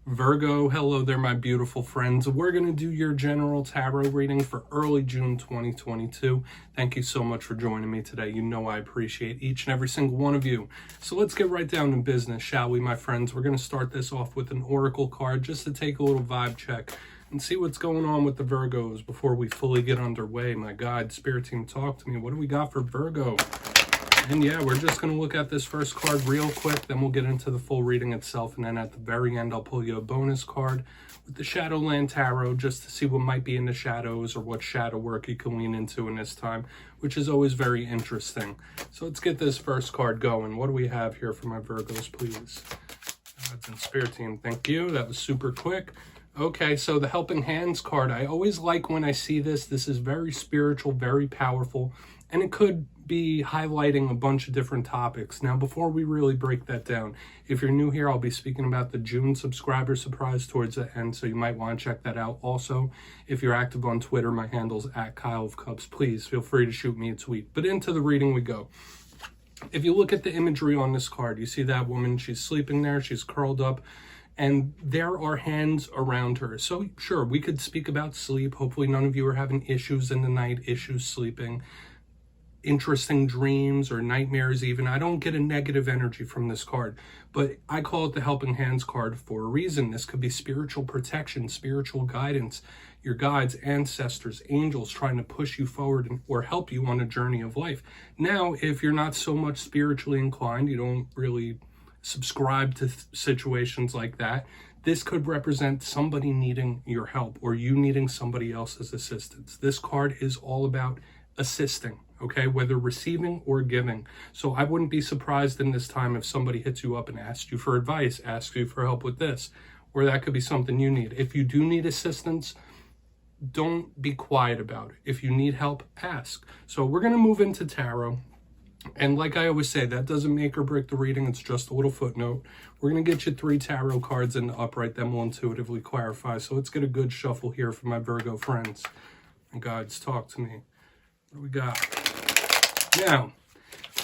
Virgo, hello there, my beautiful friends. We're going to do your general tarot reading for early June 2022. Thank you so much for joining me today. You know I appreciate each and every single one of you. So let's get right down to business, shall we, my friends? We're going to start this off with an oracle card just to take a little vibe check and see what's going on with the Virgos before we fully get underway. My God, Spirit Team, talk to me. What do we got for Virgo? And yeah, we're just going to look at this first card real quick, then we'll get into the full reading itself, and then at the very end, I'll pull you a bonus card with the Shadowland Tarot just to see what might be in the shadows or what shadow work you can lean into in this time, which is always very interesting. So let's get this first card going. What do we have here for my Virgos, please? Gods and Spirit Team, thank you. That was super quick. Okay, so the Helping Hands card, I always like when I see this. This is very spiritual, very powerful, and it could be highlighting a bunch of different topics. Now, before we really break that down, if you're new here, I'll be speaking about the June subscriber surprise towards the end, so you might want to check that out. Also, if you're active on Twitter, my handle's at kyleofcups. Please feel free to shoot me a tweet. But into the reading we go. If you look at the imagery on this card, you see that woman, she's sleeping there, she's curled up, and there are hands around her. So sure, we could speak about sleep. Hopefully none of you are having issues in the night, issues sleeping, interesting dreams or nightmares even. I don't get a negative energy from this card, but I call it the Helping Hands card for a reason. This could be spiritual protection, spiritual guidance, your guides, ancestors, angels trying to push you forward or help you on a journey of life. Now, if you're not so much spiritually inclined, you don't really subscribe to situations like that, this could represent somebody needing your help or you needing somebody else's assistance. This card is all about assisting, okay, whether receiving or giving. So I wouldn't be surprised in this time if somebody hits you up and asks you for advice, asks you for help with this, or that could be something you need. If you do need assistance, don't be quiet about it. If you need help, ask. So we're going to move into tarot. And like I always say, that doesn't make or break the reading. It's just a little footnote. We're going to get you 3 tarot cards in the upright, then we'll intuitively clarify. So let's get a good shuffle here for my Virgo friends. And guides, talk to me. What do we got? Now,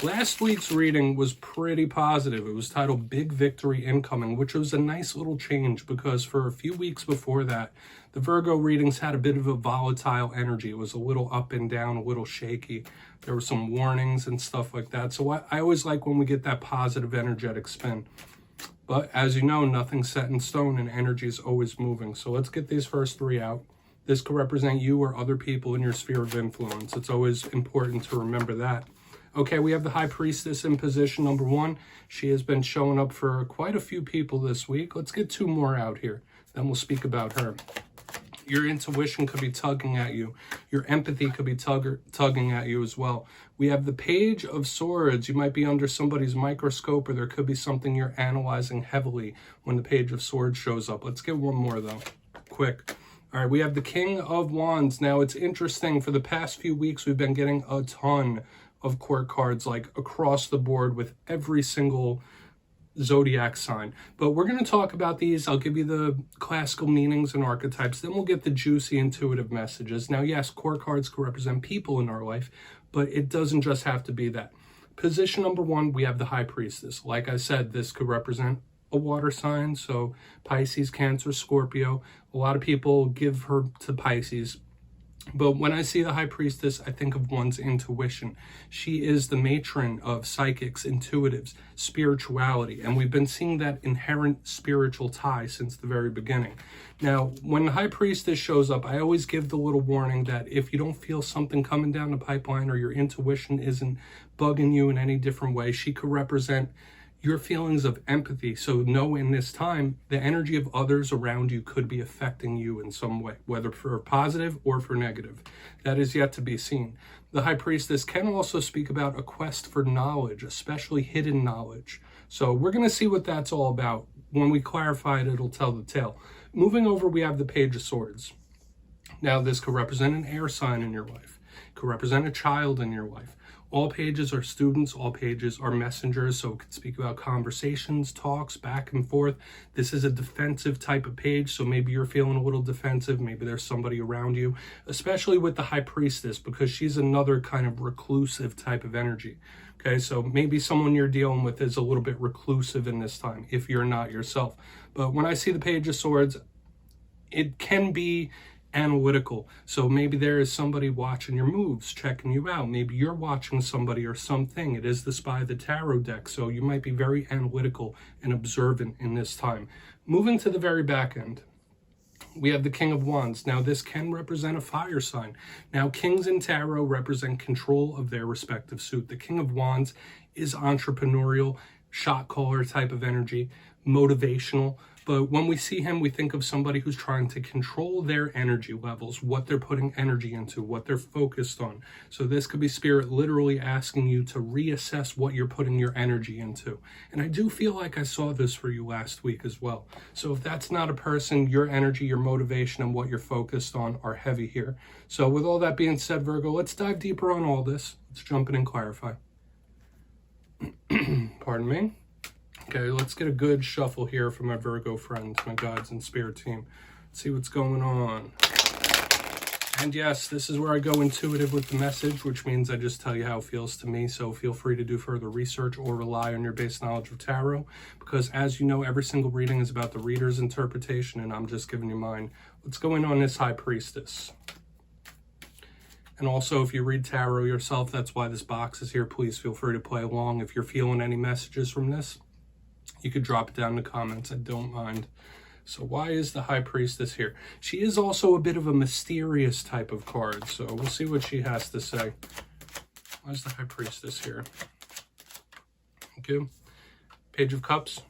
last week's reading was pretty positive. It was titled Big Victory Incoming, which was a nice little change because for a few weeks before that, the Virgo readings had a bit of a volatile energy. It was a little up and down, a little shaky. There were some warnings and stuff like that. So I always like when we get that positive energetic spin. But as you know, nothing's set in stone and energy is always moving. So let's get these first 3 out. This could represent you or other people in your sphere of influence. It's always important to remember that. Okay, we have the High Priestess in position number 1. She has been showing up for quite a few people this week. Let's get 2 more out here. Then we'll speak about her. Your intuition could be tugging at you. Your empathy could be tugging at you as well. We have the Page of Swords. You might be under somebody's microscope, or there could be something you're analyzing heavily when the Page of Swords shows up. Let's get 1 more, though. Quick. All right, we have the King of Wands. Now, it's interesting. For the past few weeks, we've been getting a ton of court cards, like across the board with every single zodiac sign. But we're going to talk about these. I'll give you the classical meanings and archetypes. Then we'll get the juicy intuitive messages. Now, yes, court cards can represent people in our life, but it doesn't just have to be that. Position number 1, we have the High Priestess. Like I said, this could represent a water sign, so Pisces, Cancer, Scorpio. A lot of people give her to Pisces. But when I see the High Priestess, I think of one's intuition. She is the matron of psychics, intuitives, spirituality, and we've been seeing that inherent spiritual tie since the very beginning. Now, when the High Priestess shows up, I always give the little warning that if you don't feel something coming down the pipeline or your intuition isn't bugging you in any different way, she could represent your feelings of empathy. So know in this time, the energy of others around you could be affecting you in some way, whether for positive or for negative. That is yet to be seen. The High Priestess can also speak about a quest for knowledge, especially hidden knowledge. So we're going to see what that's all about. When we clarify it, it'll tell the tale. Moving over, we have the Page of Swords. Now, this could represent an air sign in your life. It could represent a child in your life. All pages are students, all pages are messengers, so it could speak about conversations, talks, back and forth. This is a defensive type of page, so maybe you're feeling a little defensive, maybe there's somebody around you, especially with the High Priestess, because she's another kind of reclusive type of energy. Okay, so maybe someone you're dealing with is a little bit reclusive in this time if you're not yourself. But when I see the Page of Swords, it can be analytical. So maybe there is somebody watching your moves, checking you out. Maybe you're watching somebody or something. It is the Spy of the Tarot deck, so you might be very analytical and observant in this time. Moving to the very back end, we have the King of Wands. Now, this can represent a fire sign. Now, kings in tarot represent control of their respective suit. The King of Wands is entrepreneurial, shot caller type of energy, motivational. But when we see him, we think of somebody who's trying to control their energy levels, what they're putting energy into, what they're focused on. So this could be Spirit literally asking you to reassess what you're putting your energy into. And I do feel like I saw this for you last week as well. So if that's not a person, your energy, your motivation, and what you're focused on are heavy here. So with all that being said, Virgo, let's dive deeper on all this. Let's jump in and clarify. Pardon me. Okay, let's get a good shuffle here from my Virgo friends, my guides and spirit team. Let's see what's going on. And yes, this is where I go intuitive with the message, which means I just tell you how it feels to me. So feel free to do further research or rely on your base knowledge of tarot, because as you know, every single reading is about the reader's interpretation, and I'm just giving you mine. What's going on this High Priestess? And also, if you read tarot yourself, that's why this box is here. Please feel free to play along. If you're feeling any messages from this, you could drop it down in the comments. I don't mind. So why is the High Priestess here? She is also a bit of a mysterious type of card. So we'll see what she has to say. Why is the High Priestess here? Thank you. Page of Cups.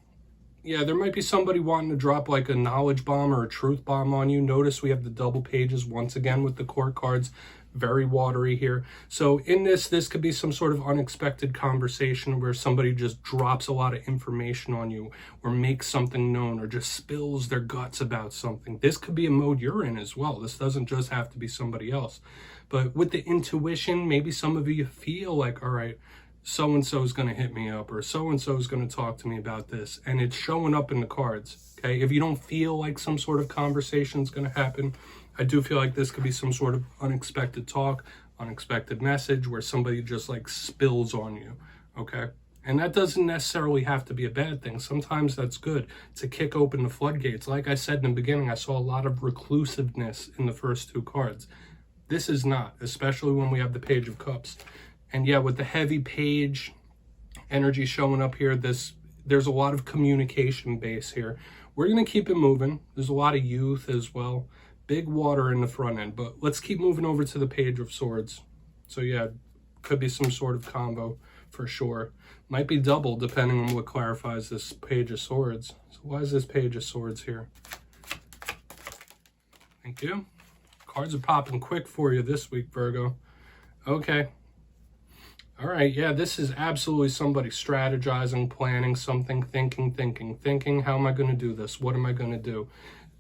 Yeah, there might be somebody wanting to drop like a knowledge bomb or a truth bomb on you. Notice we have the double pages once again with the court cards. Very watery here. So in this could be some sort of unexpected conversation where somebody just drops a lot of information on you or makes something known or just spills their guts about something. This could be a mode you're in as well. This doesn't just have to be somebody else. But with the intuition, maybe some of you feel like, all right, so-and-so is going to hit me up or so-and-so is going to talk to me about this. And it's showing up in the cards. Okay, if you don't feel like some sort of conversation is going to happen, I do feel like this could be some sort of unexpected talk, unexpected message where somebody just like spills on you, okay? And that doesn't necessarily have to be a bad thing. Sometimes that's good to kick open the floodgates. Like I said in the beginning, I saw a lot of reclusiveness in the first two cards. This is not, especially when we have the Page of Cups. And yeah, with the heavy page energy showing up here, there's a lot of communication base here. We're going to keep it moving. There's a lot of youth as well. Big water in the front end, but let's keep moving over to the Page of Swords. So yeah, could be some sort of combo for sure. Might be double depending on what clarifies this Page of Swords. So why is this Page of Swords here? Thank you. Cards are popping quick for you this week, Virgo. Okay. All right, yeah, this is absolutely somebody strategizing, planning something, thinking. How am I going to do this? What am I going to do?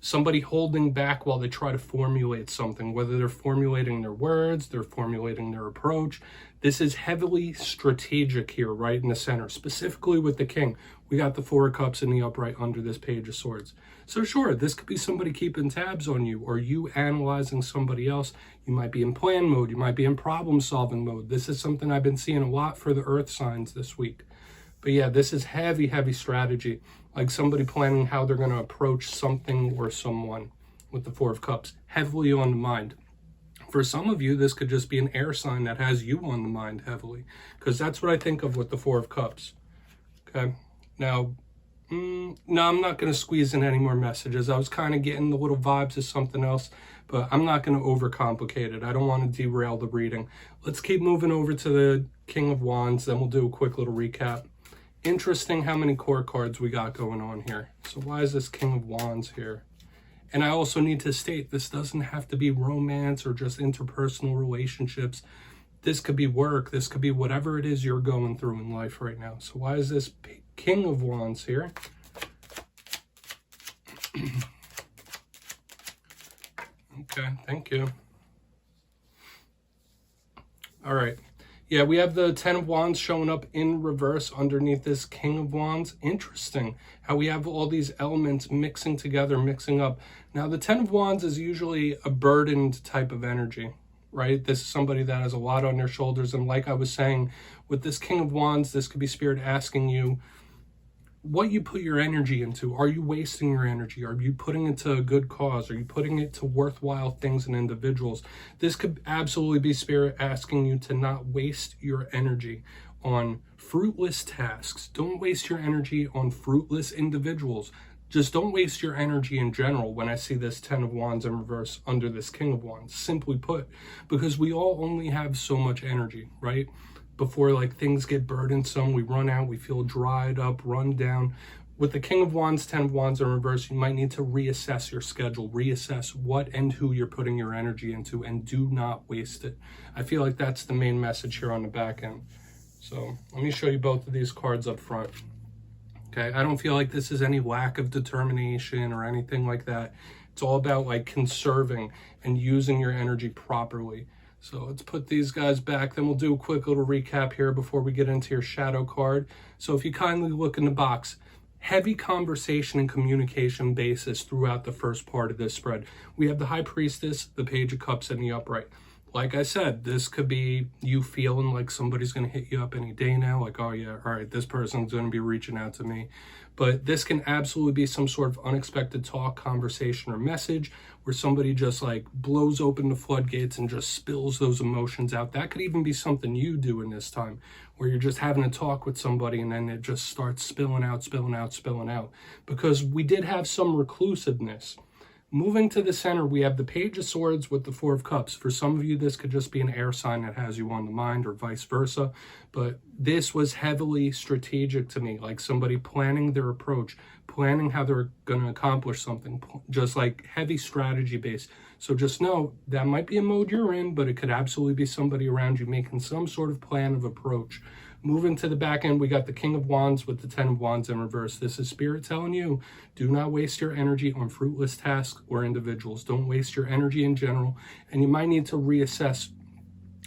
Somebody holding back while they try to formulate something, whether they're formulating their words, they're formulating their approach. This is heavily strategic here, right in the center, specifically with the King. We got the Four of Cups in the upright under this Page of Swords. So sure, this could be somebody keeping tabs on you or you analyzing somebody else. You might be in plan mode. You might be in problem solving mode. This is something I've been seeing a lot for the earth signs this week. But yeah, this is heavy strategy. Like somebody planning how they're going to approach something or someone with the Four of Cups. Heavily on the mind. For some of you, this could just be an air sign that has you on the mind heavily. Because that's what I think of with the Four of Cups. Okay. Now, no, I'm not going to squeeze in any more messages. I was kind of getting the little vibes of something else. But I'm not going to overcomplicate it. I don't want to derail the reading. Let's keep moving over to the King of Wands. Then we'll do a quick little recap. Interesting how many core cards we got going on here. So why is this King of Wands here? And I also need to state, this doesn't have to be romance or just interpersonal relationships. This could be work. This could be whatever it is you're going through in life right now. So why is this King of Wands here? Okay, thank you. All right. Yeah, we have the Ten of Wands showing up in reverse underneath this King of Wands. Interesting how we have all these elements mixing together, mixing up. Now, the Ten of Wands is usually a burdened type of energy, right? This is somebody that has a lot on their shoulders. And like I was saying, with this King of Wands, this could be Spirit asking you what you put your energy into. Are you wasting your energy? Are you putting it to a good cause? Are you putting it to worthwhile things and individuals? This could absolutely be Spirit asking you to not waste your energy on fruitless tasks. Don't waste your energy on fruitless individuals. Just don't waste your energy in general when I see this 10 of Wands in reverse under this King of Wands, simply put, because we all only have so much energy, right? Before like things get burdensome, we run out, we feel dried up, run down. With the King of Wands, 10 of Wands in reverse, you might need to reassess your schedule, reassess what and who you're putting your energy into, and do not waste it. I feel like that's the main message here on the back end. So let me show you both of these cards up front. Okay, I don't feel like this is any lack of determination or anything like that. It's all about like conserving and using your energy properly. So let's put these guys back. Then we'll do a quick little recap here before we get into your shadow card. So if you kindly look in the box, heavy conversation and communication basis throughout the first part of this spread. We have the High Priestess, the Page of Cups, and the Upright. Like I said, this could be you feeling like somebody's going to hit you up any day now. Like, oh yeah, all right, this person's going to be reaching out to me. But this can absolutely be some sort of unexpected talk, conversation, or message where somebody just like blows open the floodgates and just spills those emotions out. That could even be something you do in this time where you're just having a talk with somebody and then it just starts spilling out, spilling out, spilling out. Because we did have some reclusiveness. Moving to the center, we have the Page of Swords with the Four of Cups. For some of you, this could just be an air sign that has you on the mind or vice versa. But this was heavily strategic to me, like somebody planning their approach, planning how they're going to accomplish something, just like heavy strategy based. So just know that might be a mode you're in, but it could absolutely be somebody around you making some sort of plan of approach. Moving to the back end, we got the King of Wands with the 10 of Wands in reverse. This is Spirit telling you, do not waste your energy on fruitless tasks or individuals. Don't waste your energy in general. And you might need to reassess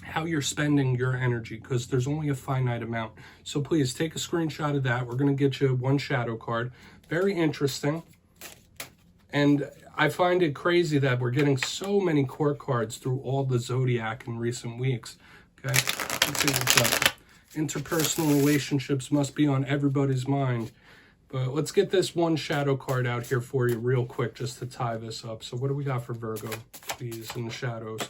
how you're spending your energy because there's only a finite amount. So please take a screenshot of that. We're going to get you one shadow card. Very interesting. And I find it crazy that we're getting so many court cards through all the zodiac in recent weeks. Okay, let's see what's up. Interpersonal relationships must be on everybody's mind. But let's get this one shadow card out here for you real quick just to tie this up. So what do we got for Virgo, please, in the shadows?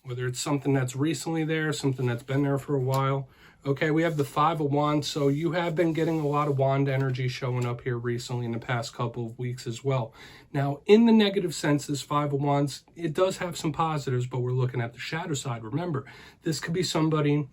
Whether it's something that's recently there, something that's been there for a while. Okay, we have the 5 of Wands. So you have been getting a lot of wand energy showing up here recently in the past couple of weeks as well. Now, in the negative sense, this 5 of Wands, it does have some positives, but we're looking at the shadow side. Remember, this could be somebody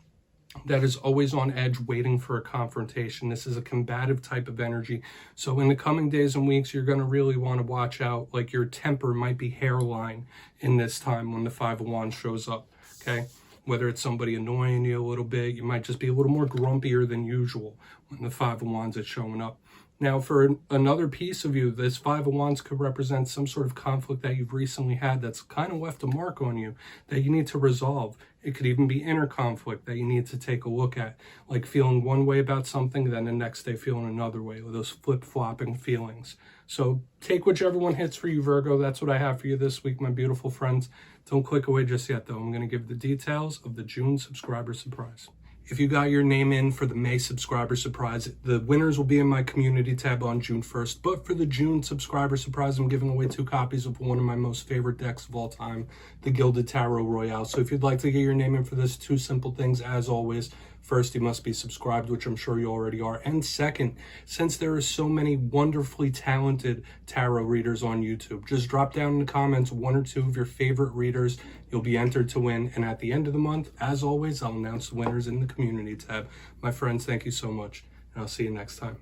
that is always on edge waiting for a confrontation. This is a combative type of energy. So in the coming days and weeks, you're going to really want to watch out. Like your temper might be hairline in this time when the 5 of Wands shows up. Okay. Whether it's somebody annoying you a little bit, you might just be a little more grumpier than usual when the 5 of Wands is showing up. Now, for another piece of you, this 5 of Wands could represent some sort of conflict that you've recently had that's kind of left a mark on you that you need to resolve. It could even be inner conflict that you need to take a look at, like feeling one way about something, then the next day feeling another way, with those flip-flopping feelings. So take whichever one hits for you, Virgo. That's what I have for you this week, my beautiful friends. Don't click away just yet, though. I'm going to give the details of the June subscriber surprise. If you got your name in for the May subscriber surprise, the winners will be in my community tab on June 1st. But for the June subscriber surprise, I'm giving away 2 copies of one of my most favorite decks of all time, the Gilded Tarot Royale. So if you'd like to get your name in for this, 2 simple things as always. First, you must be subscribed, which I'm sure you already are. And second, since there are so many wonderfully talented tarot readers on YouTube, just drop down in the comments 1 or 2 of your favorite readers. You'll be entered to win. And at the end of the month, as always, I'll announce the winners in the community tab. My friends, thank you so much. And I'll see you next time.